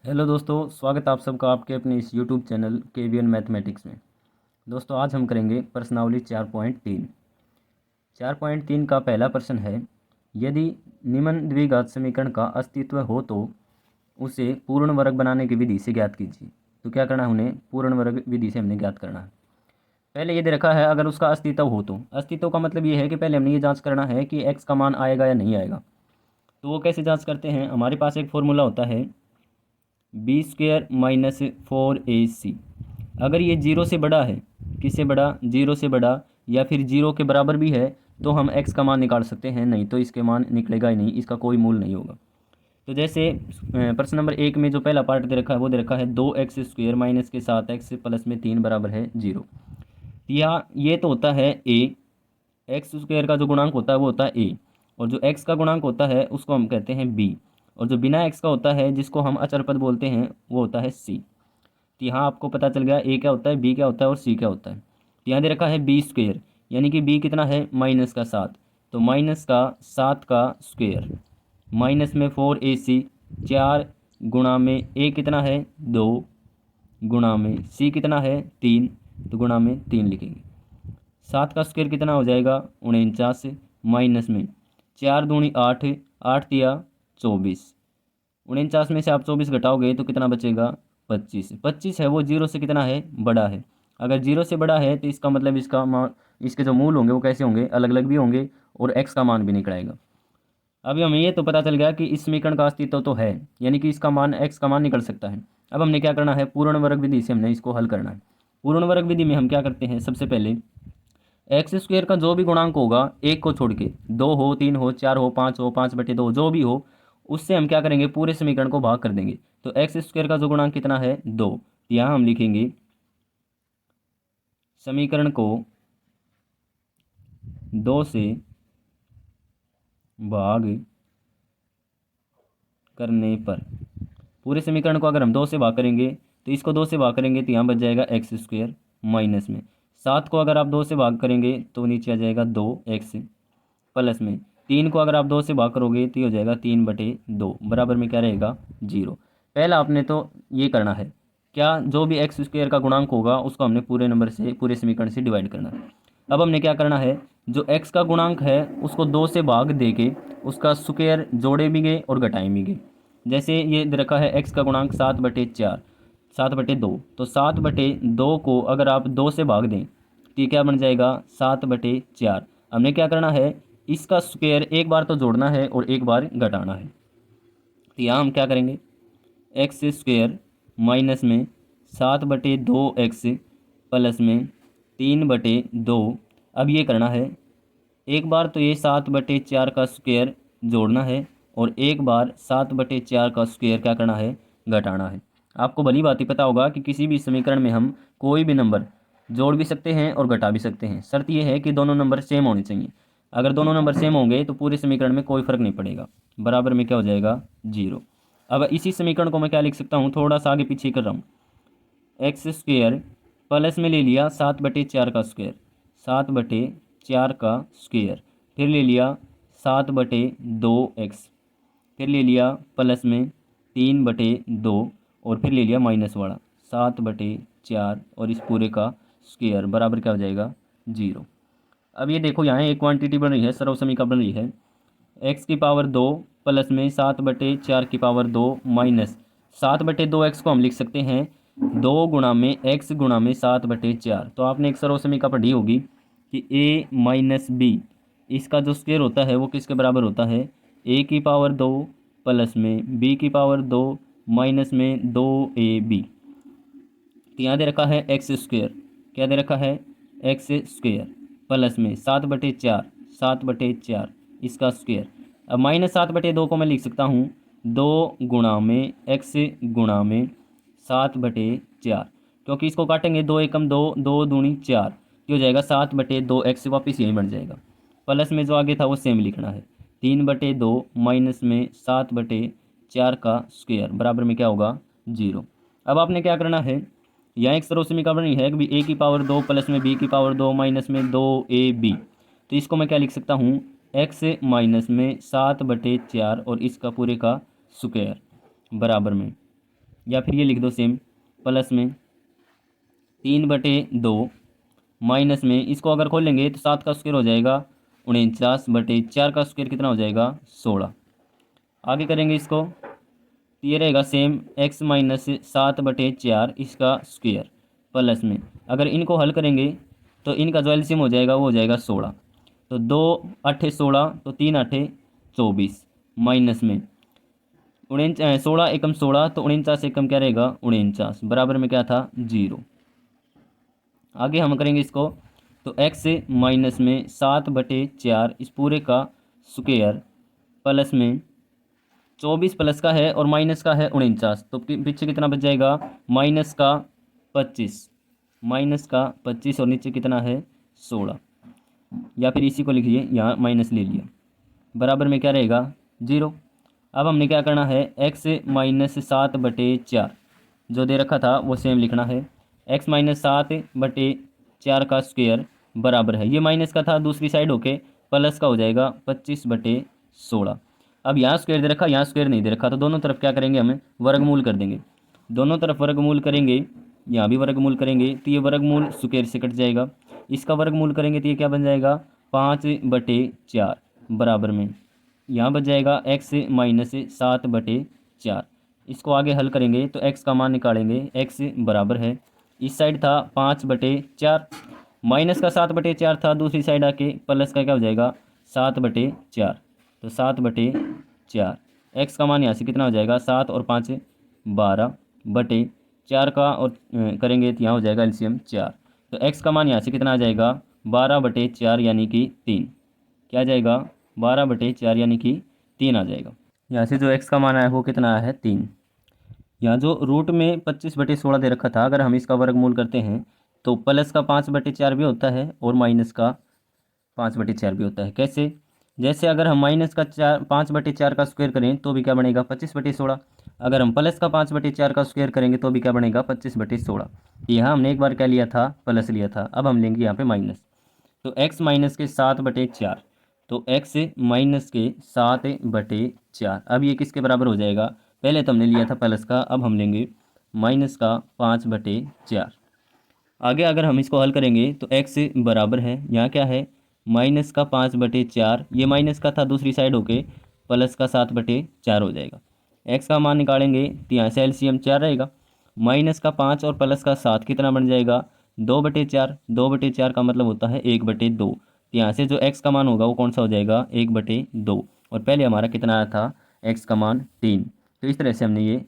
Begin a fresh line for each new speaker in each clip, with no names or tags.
Hello दोस्तों, स्वागत है आप सबका आपके अपने इस यूट्यूब चैनल केवीएन मैथमेटिक्स में। दोस्तों, आज हम करेंगे प्रश्नावली 4.3। 4.3 का पहला प्रश्न है, यदि निम्न द्विघात समीकरण का अस्तित्व हो तो उसे पूर्ण वर्ग बनाने की विधि से ज्ञात कीजिए। तो क्या करना है, उन्हें पूर्ण वर्ग विधि से हमने ज्ञात करना है। पहले ये दे रखा है अगर उसका अस्तित्व हो तो। अस्तित्व का मतलब ये है कि पहले हमने ये जाँच करना है कि एक्स का मान आएगा या नहीं आएगा। तो वो कैसे जाँच करते हैं, हमारे पास एक फॉर्मूला होता है b² - 4ac। अगर ये जीरो से बड़ा है, किससे बड़ा, जीरो से बड़ा, या फिर जीरो के बराबर भी है तो हम x का मान निकाल सकते हैं, नहीं तो इसके मान निकलेगा ही नहीं, इसका कोई मूल नहीं होगा। तो जैसे प्रश्न नंबर 1 में जो पहला पार्ट दे रखा है वो दे रखा है 2x² माइनस के 7x प्लस में 3 बराबर है 0। या ये तो होता है a, x² का जो गुणांक होता है वो होता है a, और जो x का गुणांक होता है उसको हम कहते हैं b, और जो बिना x का होता है जिसको हम अचर पद बोलते हैं वो होता है c। तो यहाँ आपको पता चल गया a क्या होता है, b क्या होता है और c क्या होता है। तो यहाँ दे रखा है b², यानी कि b कितना है, -7। तो -7 का स्क्वेयर माइनस में 4ac, 4 गुणा में a कितना है 2, गुणा में c कितना है 3, तो गुणा में 3 लिखेंगे। 7 का स्क्वायर कितना हो जाएगा 49, माइनस में 4 दूनी 8, 8 तिया 24। 49 में से आप 24 घटाओगे तो कितना बचेगा 25। 25 है वो जीरो से कितना है, बड़ा है। अगर जीरो से बड़ा है तो इसका मतलब इसका मान, इसके जो मूल होंगे वो कैसे होंगे, अलग अलग भी होंगे, और एक्स का मान भी निकलेगा। अभी हमें ये तो पता चल गया कि इस समीकरण का अस्तित्व तो है, यानी कि इसका मान एक्स का मान निकल सकता है। अब हमने क्या करना है, पूर्ण वर्ग विधि से हमने इसको हल करना है। पूर्ण वर्ग विधि में हम क्या करते हैं, सबसे पहले x² का जो भी गुणांक होगा एक को छोड़ के, 2 हो, 3 हो, 4 हो, 5 हो, 5/2 जो भी हो, उससे हम क्या करेंगे, पूरे समीकरण को भाग कर देंगे। तो x² का जो गुणांक कितना है 2, यहाँ हम लिखेंगे समीकरण को 2 से भाग करने पर, पूरे समीकरण को अगर हम 2 से भाग करेंगे तो इसको 2 से भाग करेंगे तो यहाँ बच जाएगा x² माइनस में 7 को अगर आप 2 से भाग करेंगे तो नीचे आ जाएगा 2x, प्लस में 3 को अगर आप 2 से भाग करोगे तो ये हो जाएगा 3/2, बराबर में क्या रहेगा 0। पहला आपने तो ये करना है, क्या जो भी x² का गुणांक होगा उसको हमने पूरे नंबर से, पूरे समीकरण से डिवाइड करना है। अब हमने क्या करना है, जो x का गुणांक है उसको 2 से भाग दे के उसका स्क्वायर जोड़े भी गए और घटाए भी गए। जैसे ये दे रखा है x का गुणांक 7/4, 7/2, तो 7/2 को अगर आप 2 से भाग दें तो ये क्या बन जाएगा 7/4। हमने क्या करना है, इसका स्क्वायर एक बार तो जोड़ना है और एक बार घटाना है। तो यहाँ हम क्या करेंगे, x² माइनस में 7/2x प्लस में 3/2। अब ये करना है, एक बार तो ये 7/4 का स्क्वायर जोड़ना है और एक बार 7/4 का स्क्वायर क्या करना है, घटाना है। आपको भली बात ही पता होगा कि किसी भी समीकरण में हम कोई भी नंबर जोड़ भी सकते हैं और घटा भी सकते हैं। शर्त यह है कि दोनों नंबर सेम होने चाहिए। अगर दोनों नंबर सेम होंगे तो पूरे समीकरण में कोई फर्क नहीं पड़ेगा, बराबर में क्या हो जाएगा 0। अब इसी समीकरण को मैं क्या लिख सकता हूँ, थोड़ा सा आगे पीछे कर रहा हूँ। x² प्लस में ले लिया 7/4 का स्क्वायर, 7/4 का स्क्वायर, फिर ले लिया 7/2x, फिर ले लिया प्लस में 3/2, और फिर ले लिया माइनस वाला 7/4, और इस पूरे का स्क्वायर बराबर क्या हो जाएगा 0। अब ये देखो यहाँ एक क्वांटिटी बन रही है, सर्वसमीका बन रही है, x² प्लस में 7/4 माइनस 7/2x को हम लिख सकते हैं 2 गुणा में x गुणा में 7/4। तो आपने एक सर्वसमीका पढ़ी होगी कि a माइनस b, इसका जो स्क्वायर होता है वो किसके बराबर होता है, a² प्लस में b² माइनस में 2ab। तो यहाँ दे रखा है x², क्या दे रखा है x² प्लस में 7/4, 7/4 इसका स्क्वायर। अब -7/2 को मैं लिख सकता हूँ 2 गुणा में x गुणा में 7/4, क्योंकि इसको काटेंगे 2 एकम 2, 2 दूनी 4, ये हो जाएगा 7/2x, वापस यही बन जाएगा। प्लस में जो आगे था वो सेम लिखना है, 3/2 माइनस में 7/4 का स्क्वायर बराबर में क्या होगा 0। अब आपने क्या करना है, यहाँ एक सर्वसमीका बनी है कि a² प्लस में b² माइनस में 2ab। तो इसको मैं क्या लिख सकता हूँ, x माइनस में 7/4 और इसका पूरे का स्क्वायर बराबर में, या फिर ये लिख दो सेम, प्लस में 3/2 माइनस में, इसको अगर खोलेंगे तो 7 का स्क्वायर हो जाएगा 49/4 का स्क्वायर कितना हो जाएगा 16। आगे करेंगे इसको, तो ये रहेगा सेम x-7/4 इसका स्क्वायर प्लस में, अगर इनको हल करेंगे तो इनका जो एलसीएम हो जाएगा वो हो जाएगा 16। तो 2 8 16, तो 3 8 24 माइनस में 16 एकम 16, तो 49 एकम क्या रहेगा 49, बराबर में क्या था 0। आगे हम करेंगे इसको, तो x-7/4 इस पूरे का स्क्वायर प्लस में 24 प्लस का है और माइनस का है 49, तो पीछे कितना बच जाएगा -25 और नीचे कितना है 16, या फिर इसी को लिखिए यहाँ माइनस ले लिया, बराबर में क्या रहेगा 0। अब हमने क्या करना है, x-7/4 जो दे रखा था वो सेम लिखना है, x-7/4 का स्क्वायर बराबर है, ये माइनस का था दूसरी साइड होके प्लस का हो जाएगा 25/16। अब यहाँ स्क्वायर दे रखा, यहाँ स्क्वायर नहीं दे रखा, तो दोनों तरफ क्या करेंगे, हमें वर्गमूल कर देंगे। दोनों तरफ वर्गमूल करेंगे, यहाँ भी वर्गमूल करेंगे तो ये वर्गमूल स्क्वायर से कट जाएगा, इसका वर्गमूल करेंगे तो ये क्या बन जाएगा 5/4 बराबर में, यहाँ बच जाएगा x-7/4। इसको आगे हल करेंगे तो x का मान निकालेंगे, x बराबर है, इस साइड था 5/4 माइनस का 7/4 था, दूसरी साइड आके प्लस का क्या हो जाएगा 7/4, तो 7/4 x का मान यहाँ से कितना हो जाएगा 7 और 5 12/4 का, और करेंगे तो यहाँ हो जाएगा एलसीएम 4, तो x का मान यहाँ से कितना आ जाएगा 12/4 यानी कि 3, क्या आ जाएगा 12/4 यानी कि 3 आ जाएगा। यहाँ से जो x का मान आया वो कितना आया है 3। यहाँ जो रूट में 25/16 दे रखा था, अगर हम इसका वर्गमूल करते हैं तो प्लस का 5/4 भी होता है और माइनस का 5/4 भी होता है। कैसे, जैसे अगर हम माइनस का 5/4 का स्क्वायर करें तो भी क्या बनेगा 25/16, अगर हम प्लस का 5/4 का स्क्वायर करेंगे तो भी क्या बनेगा 25/16। यहाँ हमने एक बार क्या लिया था प्लस लिया था, अब हम लेंगे यहाँ पे माइनस, तो x माइनस के 7/4, तो x माइनस के 7/4, अब ये किसके बराबर हो जाएगा, पहले तो हमने लिया था प्लस का, अब हम लेंगे माइनस का 5/4। आगे अगर हम इसको हल करेंगे तो x बराबर है, यहाँ क्या है माइनस का 5/4, ये माइनस का था दूसरी साइड होके प्लस का 7/4 हो जाएगा। x का मान निकालेंगे तो यहाँ से एलसीएम 4 रहेगा, माइनस का 5 और प्लस का 7 कितना बन जाएगा 2/4, 2/4 का मतलब होता है 1/2, तो यहाँ से जो x का मान होगा वो कौन सा हो जाएगा 1/2, और पहले हमारा कितना आया था x का मान 3। तो इस तरह से हमने ये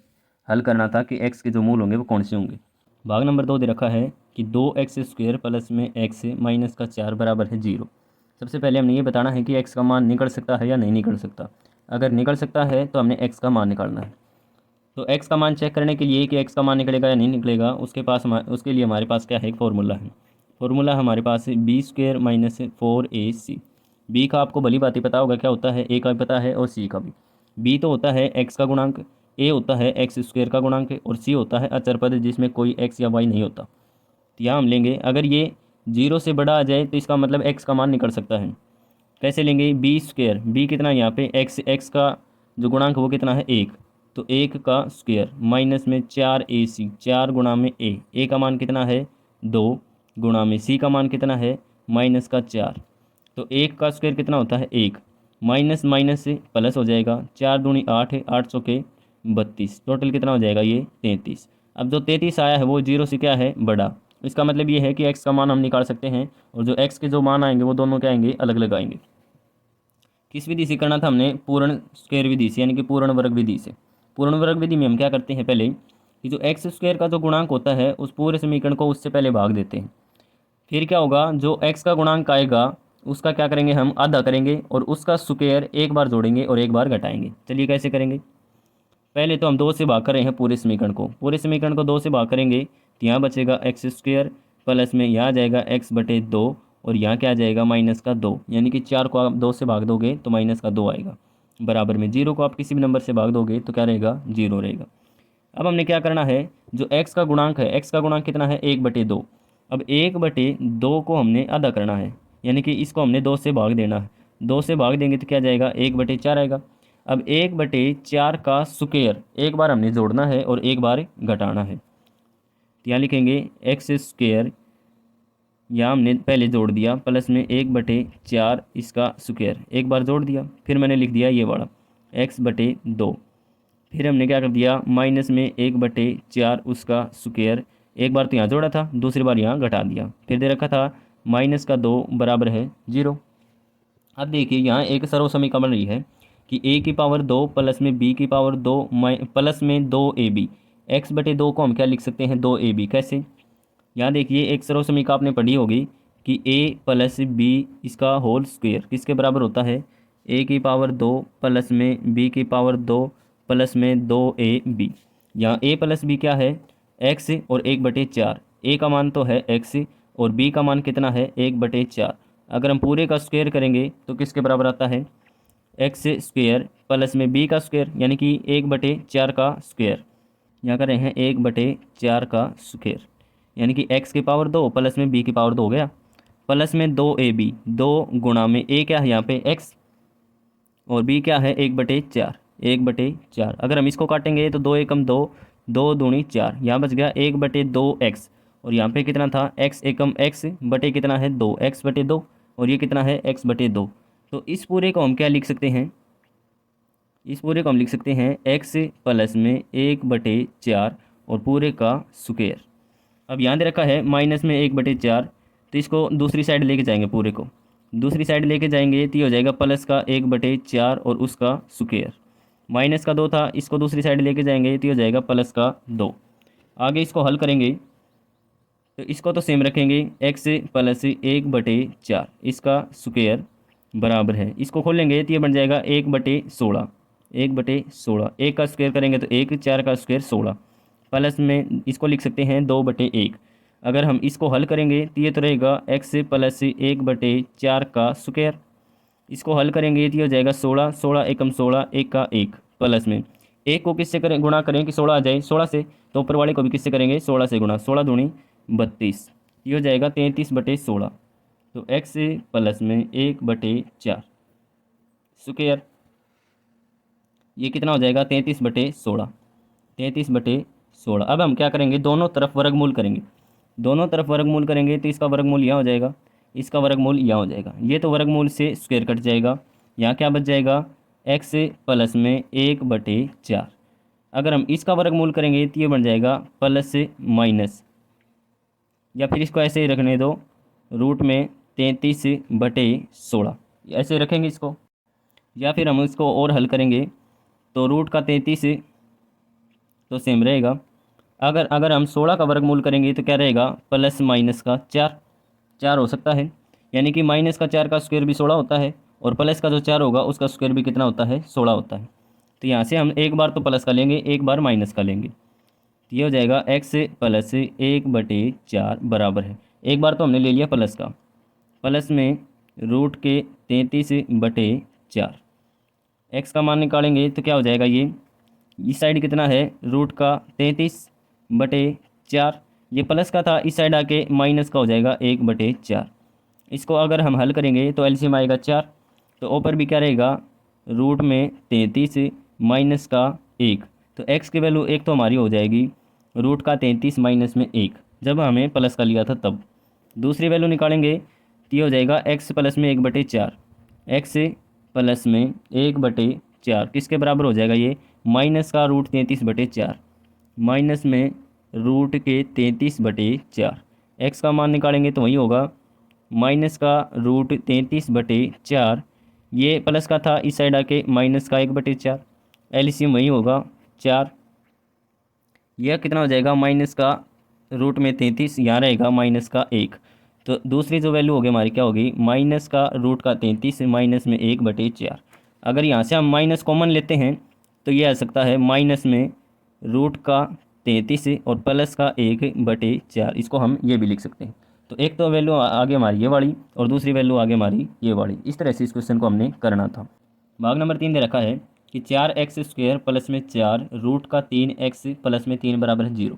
हल करना था कि x के जो मूल होंगे वो कौन से होंगे। भाग नंबर 2 दे रखा है कि 2x² प्लस में x माइनस का 4 बराबर है 0। सबसे पहले हमने ये बताना है कि x का मान निकल सकता है या नहीं निकल सकता। अगर निकल सकता है तो हमने x का मान निकालना है। तो x का मान चेक करने के लिए कि x का मान निकलेगा या नहीं निकलेगा, उसके लिए हमारे पास क्या है, एक फॉर्मूला है। फॉर्मूला हमारे पास है b² माइनस 4ac। b का आपको भली बात ही पता होगा क्या होता है, a का भी पता है और c का भी। b तो होता है x का गुणांक, a होता है x² का गुणांक और c होता है अचर पद जिसमें कोई x या y नहीं होता। तो यहाँ हम लेंगे, अगर ये 0 से बड़ा आ जाए तो इसका मतलब x का मान निकल सकता है। कैसे लेंगे, b², b कितना है यहाँ पे x का जो गुणांक वो कितना है 1, तो 1 का स्क्वायर माइनस में 4ac, 4 गुणा में a का मान कितना है 2 गुणा में c का मान कितना है माइनस का 4, तो 1 का स्क्वायर कितना होता है 1, माइनस माइनस से प्लस हो जाएगा, 4 दूनी 8 है, 8 चौके 32, टोटल कितना हो जाएगा ये 33। अब जो 33 आया है वो 0 से क्या है बड़ा, इसका मतलब ये है कि x का मान हम निकाल सकते हैं, और जो x के जो मान आएंगे वो दोनों क्या आएंगे अलग अलग आएंगे। किस विधि से करना था हमने, पूर्ण स्क्वायर विधि से, यानी कि पूर्ण वर्ग विधि से। पूर्ण वर्ग विधि में हम क्या करते हैं पहले कि जो x² का जो गुणांक होता है उस पूरे समीकरण को उससे पहले भाग देते हैं, फिर क्या होगा जो x का गुणांक आएगा उसका क्या करेंगे हम आधा करेंगे और उसका स्क्वायर एक बार जोड़ेंगे और एक बार घटाएंगे। चलिए कैसे करेंगे, पहले तो हम 2 से भाग कर रहे हैं पूरे समीकरण को, 2 से भाग करेंगे तो यहाँ बचेगा x² प्लस में यहाँ आ जाएगा x/2 और यहाँ क्या आ जाएगा माइनस का 2, यानी कि 4 को आप 2 से भाग दोगे तो माइनस का 2 आएगा, बराबर में 0 को आप किसी भी नंबर से भाग दोगे तो क्या रहेगा 0 रहेगा। अब हमने क्या करना है, जो x का गुणांक है, x का गुणांक कितना है 1/2, अब 1/2 को हमने आधा करना है, यानी कि इसको हमने 2 से भाग देना है, 2 से भाग देंगे तो क्या जाएगा 1/4 आएगा। अब 1/4 का स्क्वायर एक बार हमने जोड़ना है और एक बार घटाना है। तो यहाँ लिखेंगे एक्स स्क्वायर, यहाँ हमने पहले जोड़ दिया, प्लस में 1/4 इसका स्क्वायर एक बार जोड़ दिया, फिर मैंने लिख दिया ये वाला x/2। फिर हमने क्या कर दिया, माइनस में 1/4 उसका स्क्वायर एक बार तो यहाँ जोड़ा था, दूसरी बार यहाँ घटा दिया, फिर दे रखा था -2 बराबर है 0। अब देखिए यहाँ एक सर्व समीकरण बन रही है कि a⁻2 प्लस में b⁻2 प्लस में 2ab, x/2 को हम क्या लिख सकते हैं 2ab। कैसे, यहाँ देखिए एक सर्व समीकरण आपने पढ़ी होगी कि a प्लस b इसका होल स्क्वायर किसके बराबर होता है, a⁻2 प्लस में b⁻2 प्लस में 2ab। यहाँ a प्लस b क्या है, x और 1/4। a का मान तो है x और b का मान कितना है 1/4। अगर हम पूरे का स्क्वायर करेंगे तो किसके बराबर आता है, एक्स स्क्वायर प्लस में b का स्क्वायर यानी कि 1/4 का स्क्वायर। यहाँ कर रहे हैं 1/4 का स्क्वायर यानी कि x⁻2 प्लस में b⁻2 हो गया, प्लस में 2ab, 2 गुणा में a क्या है यहाँ पे x और b क्या है 1/4, 1/4। अगर हम इसको काटेंगे तो 2 एकम 2, 2 दूनी 4, यहाँ बच गया 1/2x और यहाँ पे कितना था x एकम x बटे कितना है 2, x/2 और ये कितना है x/2। तो इस पूरे को हम क्या लिख सकते हैं, इस पूरे को हम लिख सकते हैं x प्लस में 1/4 और पूरे का स्क्वायर। अब यहाँ दे रखा है माइनस में 1/4, तो इसको दूसरी साइड लेके जाएंगे, पूरे को दूसरी साइड लेके जाएंगे तो ये हो जाएगा प्लस का 1/4 और उसका स्क्वायर। माइनस का 2 था, इसको दूसरी साइड लेके जाएंगे तो ये हो जाएगा प्लस का 2। आगे इसको हल करेंगे तो इसको तो सेम रखेंगे, x प्लस 1/4 इसका स्क्वायर बराबर है, इसको खोलेंगे तो ये बन जाएगा 1/16, 1/16। एक का स्क्वायर करेंगे तो 1, 4 का स्क्वायर 16, प्लस में इसको लिख सकते हैं 2/1। अगर हम इसको हल करेंगे तो ये तो रहेगा x प्लस 1/4 का स्क्वायर, इसको हल करेंगे तो ये हो जाएगा 16, 16 एकम 16, एक का 1, प्लस में एक को किससे करें गुणा करें कि 16 आ जाए 16 से, तो ऊपर वाले को भी किससे करेंगे 16 से गुणा, 16 दूनी 32, ये हो जाएगा 33/16। तो x प्लस में 1/4 स्क्वायर ये कितना हो जाएगा 33/16, 33/16। अब हम क्या करेंगे, दोनों तरफ वर्गमूल करेंगे, दोनों तरफ वर्गमूल करेंगे तो इसका वर्गमूल यहाँ हो जाएगा, इसका वर्गमूल यहाँ हो जाएगा, ये तो वर्गमूल से स्क्वायर कट जाएगा, यहाँ क्या बच जाएगा x प्लस में 1/4। अगर हम इसका वर्गमूल करेंगे तो ये बन जाएगा प्लस माइनस, या फिर इसको ऐसे ही रखने दो रूट में 33/16 ऐसे रखेंगे इसको, या फिर हम इसको और हल करेंगे तो रूट का 33 तो सेम रहेगा। अगर हम 16 का वर्गमूल करेंगे तो क्या रहेगा प्लस माइनस का 4, 4 हो सकता है, यानी कि माइनस का 4 का स्क्वायर भी 16 होता है और प्लस का जो 4 होगा उसका स्क्वायर भी कितना होता है 16 होता है। तो यहाँ से हम एक बार तो प्लस का लेंगे, एक बार माइनस का लेंगे, तो ये हो जाएगा x प्लस 1/4 बराबर है, एक बार तो हमने ले लिया प्लस का, प्लस में रूट के 33/4। x का मान निकालेंगे तो क्या हो जाएगा, ये इस साइड कितना है रूट का 33/4, ये प्लस का था, इस साइड आके माइनस का हो जाएगा 1/4। इसको अगर हम हल करेंगे तो एलसीएम आएगा 4, तो ऊपर भी क्या रहेगा रूट में 33 माइनस का 1, तो x की वैल्यू 1 तो हमारी हो जाएगी रूट का 33 माइनस में 1, जब हमें प्लस का लिया था तब। दूसरी वैल्यू निकालेंगे तो ये हो जाएगा x प्लस में 1/4, x प्लस में 1/4 किसके बराबर हो जाएगा, ये माइनस का रूट 33/4, माइनस में रूट के 33/4। x का मान निकालेंगे तो वही होगा माइनस का रूट 33/4, ये प्लस का था, इस साइड आके माइनस का 1/4, एलसीएम वही होगा 4। यह कितना हो जाएगा माइनस का रूट में 33, यहाँ रहेगा माइनस का 1, तो दूसरी जो वैल्यू होगी हमारी क्या होगी माइनस का रूट का 33 माइनस में 1/4। अगर यहाँ से हम माइनस कॉमन लेते हैं तो ये आ सकता है माइनस में रूट का 33 और प्लस का 1/4, इसको हम ये भी लिख सकते हैं। तो एक तो वैल्यू आगे हमारी ये वाली और दूसरी वैल्यू आगे हमारी ये वाली, इस तरह से इस क्वेश्चन को हमने करना था। भाग नंबर 3 दे रखा है कि 4x² प्लस में 4 रूट का 3x प्लस में 3 बराबर है 0।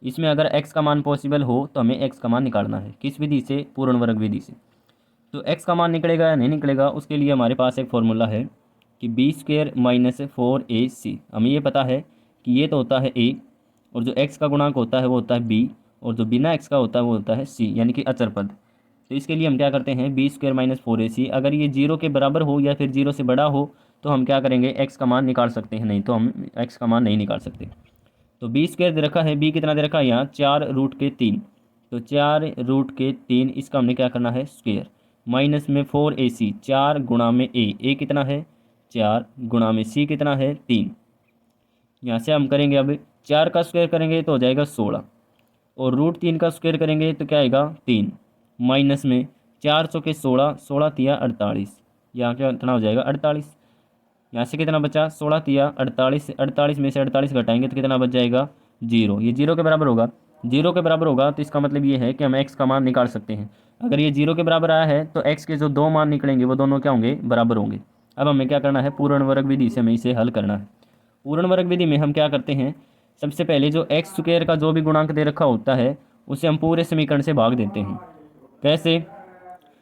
इसमें अगर x का मान पॉसिबल हो तो हमें x का मान निकालना है, किस विधि से, पूर्ण वर्ग विधि से। तो x का मान निकलेगा या नहीं निकलेगा उसके लिए हमारे पास एक फॉर्मूला है कि बी स्क्वेयर माइनस 4ac। हमें ये पता है कि ये तो होता है a, और जो x का गुणांक होता है वो होता है b, और जो बिना x का होता है वो होता है c, यानी कि अचर पद। तो इसके लिए हम क्या करते हैं, बी स्क्वेयर माइनस 4ac, अगर ये 0 के बराबर हो या फिर 0 से बड़ा हो तो हम क्या करेंगे, x का मान निकाल सकते हैं, नहीं तो हम x का मान नहीं निकाल सकते। तो बी स्क्वेयर दे रखा है, बी कितना दे रखा है यहाँ 4√3, तो 4√3, इसका हमने क्या करना है स्क्वेयर, माइनस में 4ac, 4 गुणा में a कितना है 4, गुणा में c कितना है 3। यहाँ से हम करेंगे अब 4 का स्क्वायर करेंगे तो हो जाएगा 16, और √3 का स्क्वायर करेंगे तो क्या आएगा 3, माइनस में 4 चौके 16, 16 तिया 48, यहाँ क्या कितना हो जाएगा 48। यहाँ से कितना बचा 16 तिया 48, 48 में से 48 घटाएंगे तो कितना बच जाएगा 0। ये 0 के बराबर होगा, 0 के बराबर होगा तो इसका मतलब ये है कि हम x का मान निकाल सकते हैं। अगर ये 0 के बराबर आया है तो x के जो दो मान निकलेंगे वो दोनों क्या होंगे, बराबर होंगे। अब हमें क्या करना है, पूर्ण वर्ग विधि से हमें इसे हल करना है। पूर्ण वर्ग विधि में हम क्या करते हैं, सबसे पहले जो एक्स स्क्वायर का जो भी गुणांक दे रखा होता है उसे हम पूरे समीकरण से भाग देते हैं। कैसे,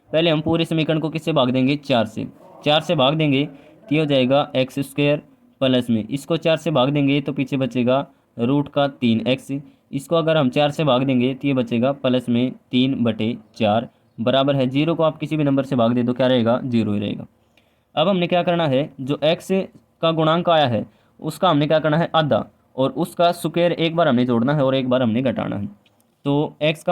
पहले हम पूरे समीकरण को किससे भाग देंगे, 4 से। 4 से भाग देंगे तो ये हो जाएगा एक्स स्क्वायर, प्लस में इसको 4 से भाग देंगे तो पीछे बचेगा √3x। इसको अगर हम 4 से भाग देंगे तो ये बचेगा प्लस में 3/4, बराबर है 0 को आप किसी भी नंबर से भाग दे तो क्या रहेगा, 0 ही रहेगा। अब हमने क्या करना है, जो x का गुणांक आया है उसका हमने क्या करना है आधा, और उसका स्क्वायर एक बार हमने जोड़ना है और एक बार हमने घटाना है। तो x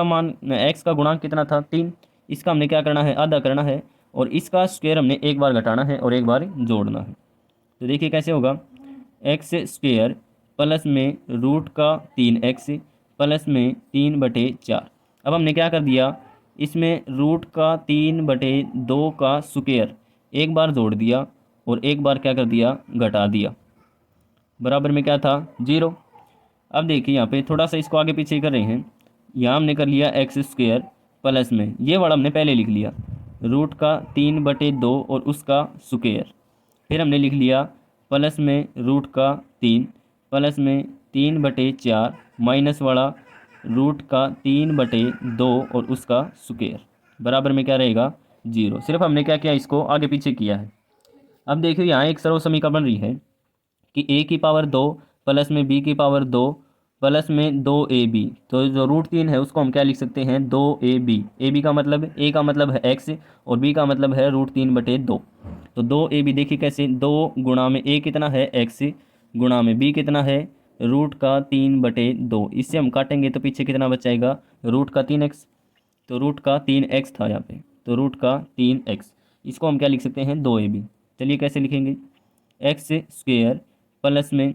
का गुणांक कितना था 3, इसका हमने क्या करना है आधा करना है, और इसका स्क्वायर हमने एक बार घटाना है और एक बार जोड़ना है। तो देखिए कैसे होगा, एक्स स्क्वायर प्लस में √3x प्लस में 3/4। अब हमने क्या कर दिया, इसमें √3/2 का स्क्वायर एक बार जोड़ दिया और एक बार क्या कर दिया, घटा दिया, बराबर में क्या था 0। अब देखिए यहाँ पे थोड़ा सा इसको आगे पीछे कर रहे हैं, यहाँ हमने कर लिया एक्स स्क्वायर प्लस में ये वाला हमने पहले लिख लिया √3/2 और उसका स्क्वायर, फिर हमने लिख लिया प्लस में √3 प्लस में 3/4 माइनस वाला √3/2 और उसका स्क्वायर, बराबर में क्या रहेगा 0। सिर्फ हमने क्या किया, इसको आगे पीछे किया है। अब देखिए यहाँ एक सरल समीकरण बन रही है कि a की पावर 2 प्लस में b की पावर 2 प्लस में 2ab, तो जो √3 है उसको हम क्या लिख सकते हैं 2ab। ab का मतलब, a का मतलब है x और b का मतलब है √3/2। तो 2ab देखिए कैसे, 2 गुणा में a कितना है x, गुणा में b कितना है √3/2, इससे हम काटेंगे तो पीछे कितना बच जाएगा √3x, तो √3x था यहाँ पे, तो √3x, इसको हम क्या लिख सकते हैं 2ab। चलिए कैसे लिखेंगे, एक्स स्क्वेयर प्लस में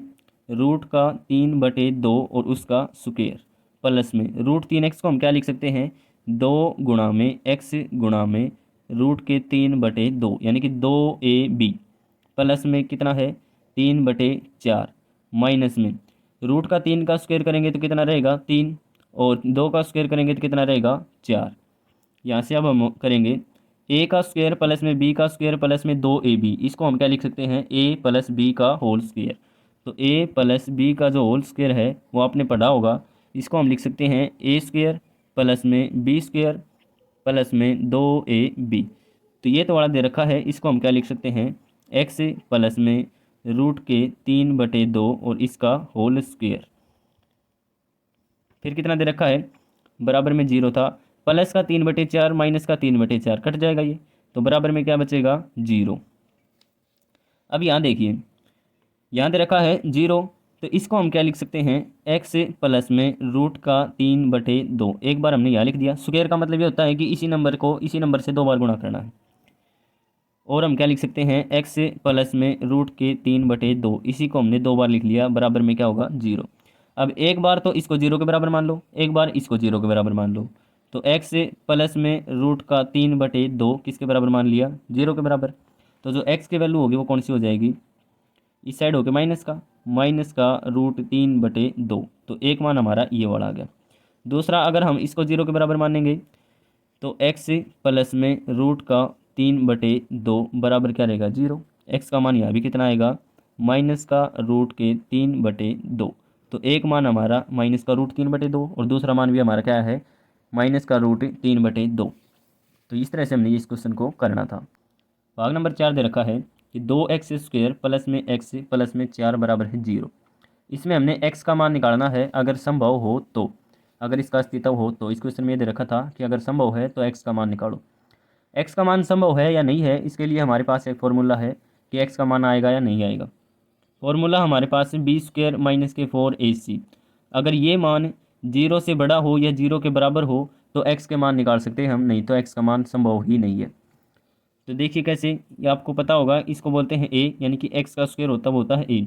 √3/2 और उसका स्क्वेयर प्लस में √3x को हम क्या लिख सकते हैं 2 गुणा में x गुणा में √3/2 यानी कि 2ab प्लस में कितना है 3/4 माइनस में √3 का स्क्वायर करेंगे तो कितना रहेगा 3, और 2 का स्क्वायर करेंगे तो कितना रहेगा 4। यहाँ से अब हम करेंगे a का स्क्वायर प्लस में b का स्क्वायर प्लस में 2ab, इसको हम क्या लिख सकते हैं a प्लस b का होल स्क्वायर। तो a प्लस b का जो होल स्क्वायर है वो आपने पढ़ा होगा, इसको हम लिख सकते हैं a स्क्वायर प्लस में b स्क्वायर प्लस में 2ab। तो ये तो वाला दे रखा है, इसको हम क्या लिख सकते हैं x प्लस में √3/2 और इसका होल स्क्वायर, फिर कितना दे रखा है, बराबर में 0 था, प्लस का 3/4 माइनस का 3/4 कट जाएगा ये, तो बराबर में क्या बचेगा 0। अब यहाँ देखिए, यहाँ दे रखा है 0, तो इसको हम क्या लिख सकते हैं x प्लस में √3/2, एक बार हमने यहाँ लिख दिया। स्क्वायर का मतलब ये होता है कि इसी नंबर को इसी नंबर से 2 बार गुणा करना है, और हम क्या लिख सकते हैं x प्लस में √3/2, इसी को हमने 2 बार लिख लिया, बराबर में क्या होगा 0। अब एक बार तो इसको 0 के बराबर मान लो, एक बार इसको 0 के बराबर मान लो, तो x प्लस में √3/2 किसके बराबर मान लिया 0 के बराबर। तो जो x की वैल्यू होगी वो कौन सी हो जाएगी, इस साइड होगी माइनस का √3/2, तो एक मान हमारा ये वाला आ गया। दूसरा, अगर हम इसको 0 के बराबर मानेंगे तो x प्लस में √3/2 बराबर क्या रहेगा 0। x का मान यहाँ भी कितना आएगा माइनस का √3/2, तो एक मान हमारा माइनस का √3/2 और दूसरा मान भी हमारा क्या है माइनस का √3/2। तो इस तरह से हमने इस क्वेश्चन को करना था। भाग नंबर 4 दे रखा है कि 2x² प्लस में x प्लस में 4 बराबर है 0। इसमें हमने x का मान निकालना है अगर संभव हो तो, अगर इसका अस्तित्व हो तो। इस क्वेश्चन में ये दे रखा था कि अगर संभव है तो x का मान निकालो। x का मान संभव है या नहीं है, इसके लिए हमारे पास एक फॉर्मूला है कि x का मान आएगा या नहीं आएगा। फॉर्मूला हमारे पास है b² माइनस के 4ac। अगर ये मान 0 से बड़ा हो या 0 के बराबर हो तो x के मान निकाल सकते हैं हम, नहीं तो x का मान संभव ही नहीं है। तो देखिए कैसे, ये आपको पता होगा, इसको बोलते हैं a, यानी कि x का स्क्वायर होता है a।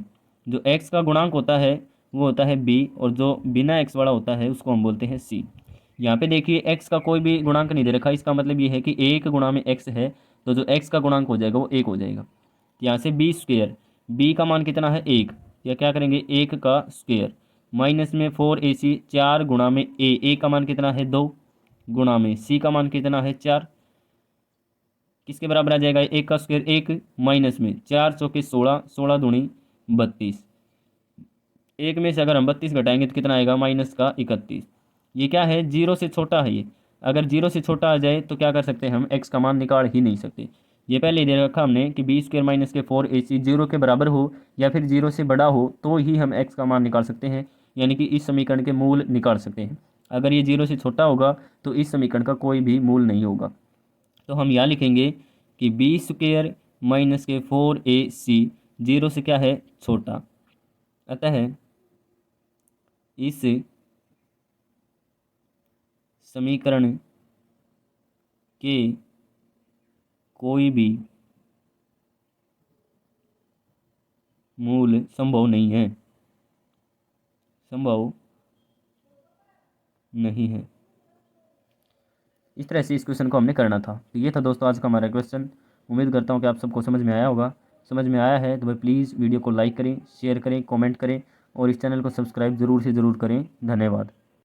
जो x का गुणांक होता है वो होता है b, और जो बिना x वाला होता है उसको हम बोलते हैं c। यहाँ पे देखिए x का कोई भी गुणांक नहीं दे रखा, इसका मतलब ये है कि 1 गुणा में x है, तो जो x का गुणांक हो जाएगा वो 1 हो जाएगा। यहाँ से b², b का मान कितना है 1, या क्या करेंगे 1 का स्क्वायर, माइनस में 4ac, 4 गुणा में a का मान कितना है 2, गुणा में c का मान कितना है 4, किसके बराबर आ जाएगा 1 का स्क्वायर 1, माइनस में 4 चौके 16, 16 दूनी 32, 1 में से अगर हम 32 घटाएंगे तो कितना आएगा माइनस का 31। ये क्या है, 0 से छोटा है ये। अगर 0 से छोटा आ जाए तो क्या कर सकते हैं हम, x का मान निकाल ही नहीं सकते। ये पहले दे रखा हमने कि b² माइनस के 4ac 0 के बराबर हो या फिर 0 से बड़ा हो तो ही हम x का मान निकाल सकते हैं, यानी कि इस समीकरण के मूल निकाल सकते हैं। अगर ये 0 से छोटा होगा तो इस समीकरण का कोई भी मूल नहीं होगा। तो हम यहाँ लिखेंगे कि b² माइनस के 4ac 0 से क्या है छोटा, अतः इस समीकरण के कोई भी मूल संभव नहीं है, संभव नहीं है। इस तरह से इस क्वेश्चन को हमने करना था। तो ये था दोस्तों आज का हमारा क्वेश्चन। उम्मीद करता हूँ कि आप सबको समझ में आया होगा। समझ में आया है तो भाई प्लीज़ वीडियो को लाइक करें, शेयर करें, कमेंट करें और इस चैनल को सब्सक्राइब ज़रूर से ज़रूर करें। धन्यवाद।